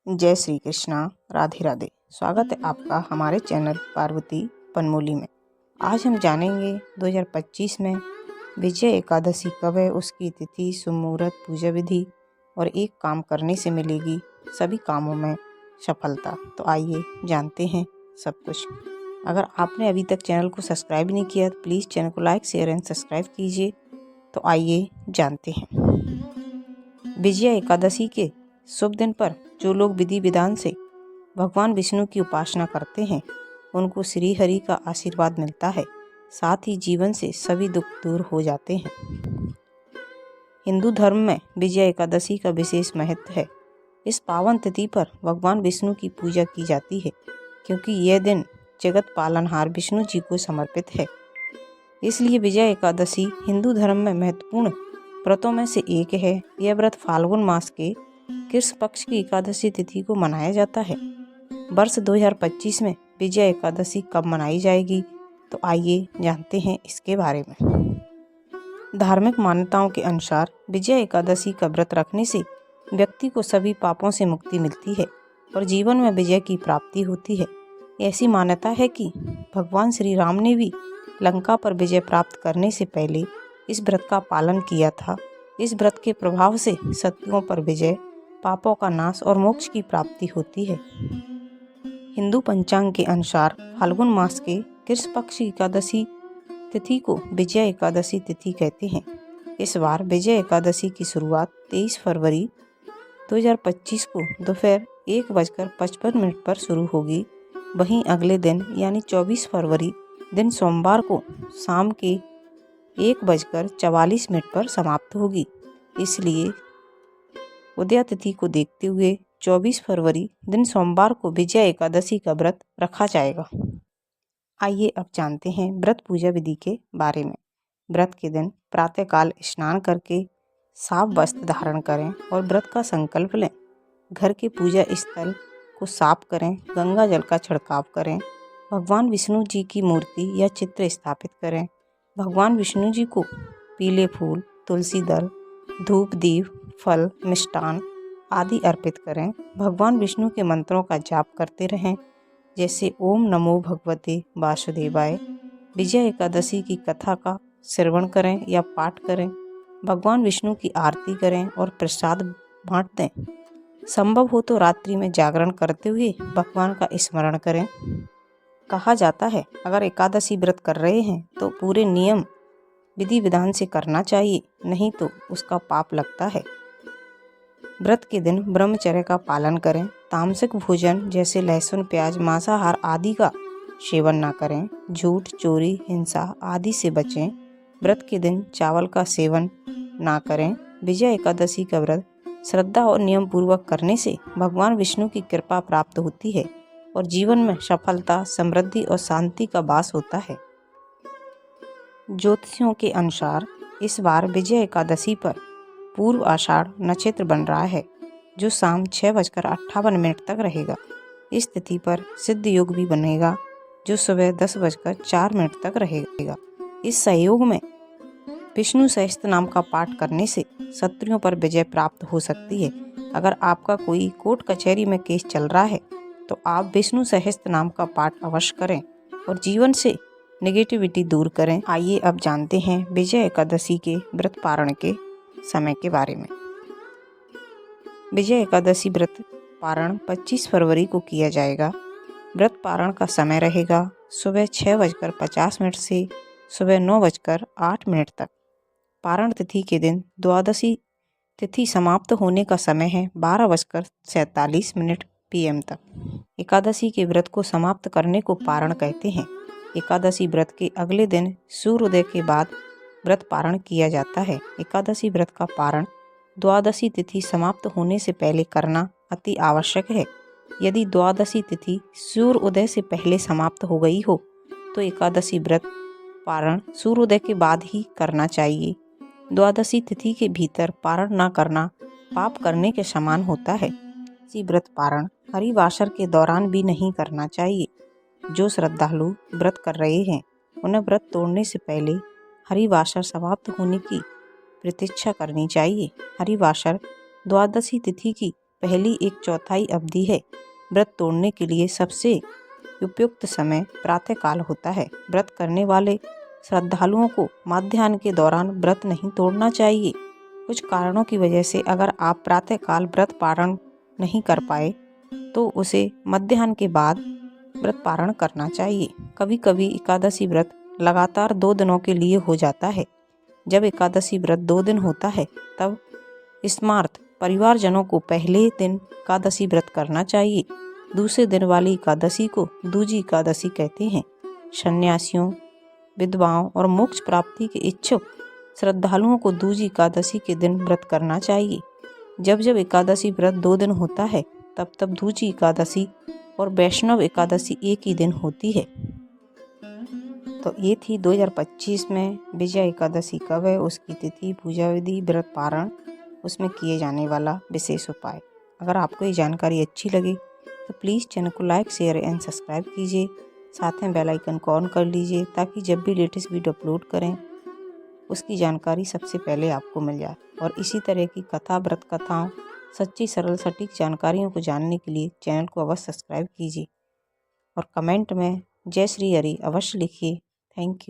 जय श्री कृष्णा, राधे राधे। स्वागत है आपका हमारे चैनल पार्वती पनमोली में। आज हम जानेंगे 2025 में विजय एकादशी कब है, उसकी तिथि, शुभ मुहूर्त, पूजा विधि और एक काम करने से मिलेगी सभी कामों में सफलता। तो आइए जानते हैं सब कुछ। अगर आपने अभी तक चैनल को सब्सक्राइब नहीं किया तो प्लीज़ चैनल को लाइक, शेयर एंड सब्सक्राइब कीजिए। तो आइए जानते हैं। विजया एकादशी के शुभ दिन पर जो लोग विधि विधान से भगवान विष्णु की उपासना करते हैं उनको श्री हरि का आशीर्वाद मिलता है, साथ ही जीवन से सभी दुख दूर हो जाते हैं। हिंदू धर्म में विजया एकादशी का विशेष महत्व है। इस पावन तिथि पर भगवान विष्णु की पूजा की जाती है क्योंकि यह दिन जगत पालनहार विष्णु जी को समर्पित है। इसलिए विजया एकादशी हिंदू धर्म में महत्वपूर्ण व्रतों में से एक है। यह व्रत फाल्गुन मास के कृष्ण पक्ष की एकादशी तिथि को मनाया जाता है। वर्ष 2025 में विजया एकादशी कब मनाई जाएगी, तो आइए जानते हैं इसके बारे में। धार्मिक मान्यताओं के अनुसार विजया एकादशी का व्रत रखने से व्यक्ति को सभी पापों से मुक्ति मिलती है और जीवन में विजय की प्राप्ति होती है। ऐसी मान्यता है कि भगवान श्री राम ने भी लंका पर विजय प्राप्त करने से पहले इस व्रत का पालन किया था। इस व्रत के प्रभाव से शत्रुओं पर विजय, पापों का नाश और मोक्ष की प्राप्ति होती है। हिंदू पंचांग के अनुसार फाल्गुन मास के कृष्ण पक्ष की एकादशी तिथि को विजया एकादशी तिथि कहते हैं। इस बार विजय एकादशी की शुरुआत 23 फरवरी 2025 को दोपहर 1:55 पर शुरू होगी। वहीं अगले दिन यानी 24 फरवरी दिन सोमवार को शाम के 1:44 पर समाप्त होगी। इसलिए उदया तिथि को देखते हुए 24 फरवरी दिन सोमवार को विजया एकादशी का व्रत रखा जाएगा। आइए अब जानते हैं व्रत पूजा विधि के बारे में। व्रत के दिन प्रातःकाल स्नान करके साफ वस्त्र धारण करें और व्रत का संकल्प लें। घर के पूजा स्थल को साफ करें, गंगा जल का छिड़काव करें, भगवान विष्णु जी की मूर्ति या चित्र स्थापित करें। भगवान विष्णु जी को पीले फूल, तुलसी दल, धूप, दीप, फल, मिष्टान आदि अर्पित करें। भगवान विष्णु के मंत्रों का जाप करते रहें, जैसे ओम नमो भगवते वासुदेवाय। विजय एकादशी की कथा का श्रवण करें या पाठ करें। भगवान विष्णु की आरती करें और प्रसाद बांट दें। संभव हो तो रात्रि में जागरण करते हुए भगवान का स्मरण करें। कहा जाता है अगर एकादशी व्रत कर रहे हैं तो पूरे नियम विधि विधान से करना चाहिए, नहीं तो उसका पाप लगता है। व्रत के दिन ब्रह्मचर्य का पालन करें। तामसिक भोजन जैसे लहसुन, प्याज, मांसाहार आदि का सेवन ना करें। झूठ, चोरी, हिंसा आदि से बचें। व्रत के दिन चावल का सेवन ना करें। विजय एकादशी का व्रत श्रद्धा और नियम पूर्वक करने से भगवान विष्णु की कृपा प्राप्त होती है और जीवन में सफलता, समृद्धि और शांति का वास होता है। ज्योतिषियों के अनुसार इस बार विजय एकादशी पर पूर्व आषाढ़ नक्षत्र बन रहा है, जो शाम 6:58 तक रहेगा। इस तिथि पर सिद्ध योग भी बनेगा, जो सुबह 10:04 तक रहेगा। इस सहयोग में विष्णु सहस्त्र नाम का पाठ करने से शत्रुओं पर विजय प्राप्त हो सकती है। अगर आपका कोई कोर्ट कचहरी में केस चल रहा है तो आप विष्णु सहस्त्र नाम का पाठ अवश्य करें और जीवन से नेगेटिविटी दूर करें। आइए अब जानते हैं विजय एकादशी के व्रत पारण के समय के बारे में। विजय एकादशी व्रत पारण 25 फरवरी को किया जाएगा। व्रत पारण का समय रहेगा सुबह 6:50 से सुबह 9:08 तक। पारण तिथि के दिन द्वादशी तिथि समाप्त होने का समय है 12:47 PM तक। एकादशी के व्रत को समाप्त करने को पारण कहते हैं। एकादशी व्रत के अगले दिन सूर्योदय के बाद व्रत पारण किया जाता है। एकादशी व्रत का पारण द्वादशी तिथि समाप्त होने से पहले करना अति आवश्यक है। यदि द्वादशी तिथि सूर्योदय से पहले समाप्त हो गई हो तो एकादशी व्रत पारण सूर्योदय के बाद ही करना चाहिए। द्वादशी तिथि के भीतर पारण न करना पाप करने के समान होता है। इसी व्रत पारण हरिवासर के दौरान भी नहीं करना चाहिए। जो श्रद्धालु व्रत कर रहे हैं उन्हें व्रत तोड़ने से पहले हरिवासर समाप्त होने की प्रतीक्षा करनी चाहिए। हरिवासर द्वादशी तिथि की पहली 1/4 अवधि है। व्रत तोड़ने के लिए सबसे उपयुक्त समय प्रातःकाल होता है। व्रत करने वाले श्रद्धालुओं को मध्याह्न के दौरान व्रत नहीं तोड़ना चाहिए। कुछ कारणों की वजह से अगर आप प्रातःकाल व्रत पारण नहीं कर पाए तो उसे मध्याह्न के बाद व्रत पारण करना चाहिए। कभी कभी एकादशी व्रत लगातार 2 दिनों के लिए हो जाता है। जब एकादशी व्रत 2 दिन होता है तब स्मार्त परिवारजनों को पहले दिन एकादशी व्रत करना चाहिए। दूसरे दिन वाली एकादशी को दूजी एकादशी कहते हैं। सन्यासियों, विधवाओं और मोक्ष प्राप्ति के इच्छुक श्रद्धालुओं को दूजी एकादशी के दिन व्रत करना चाहिए। जब जब एकादशी व्रत 2 दिन होता है तब तब दूजी एकादशी और वैष्णव एकादशी एक ही दिन होती है। तो ये थी 2025 में विजया एकादशी कब है, उसकी तिथि, पूजा विधि, व्रत पारण, उसमें किए जाने वाला विशेष उपाय। अगर आपको ये जानकारी अच्छी लगे तो प्लीज़ चैनल को लाइक, शेयर एंड सब्सक्राइब कीजिए। साथ में बेल आइकन को ऑन कर लीजिए ताकि जब भी लेटेस्ट वीडियो अपलोड करें उसकी जानकारी सबसे पहले आपको मिल जाए। और इसी तरह की कथा, व्रत कथाओं, सच्ची सरल सटीक जानकारियों को जानने के लिए चैनल को अवश्य सब्सक्राइब कीजिए और कमेंट में जय श्री हरि अवश्य लिखिए। Thank you.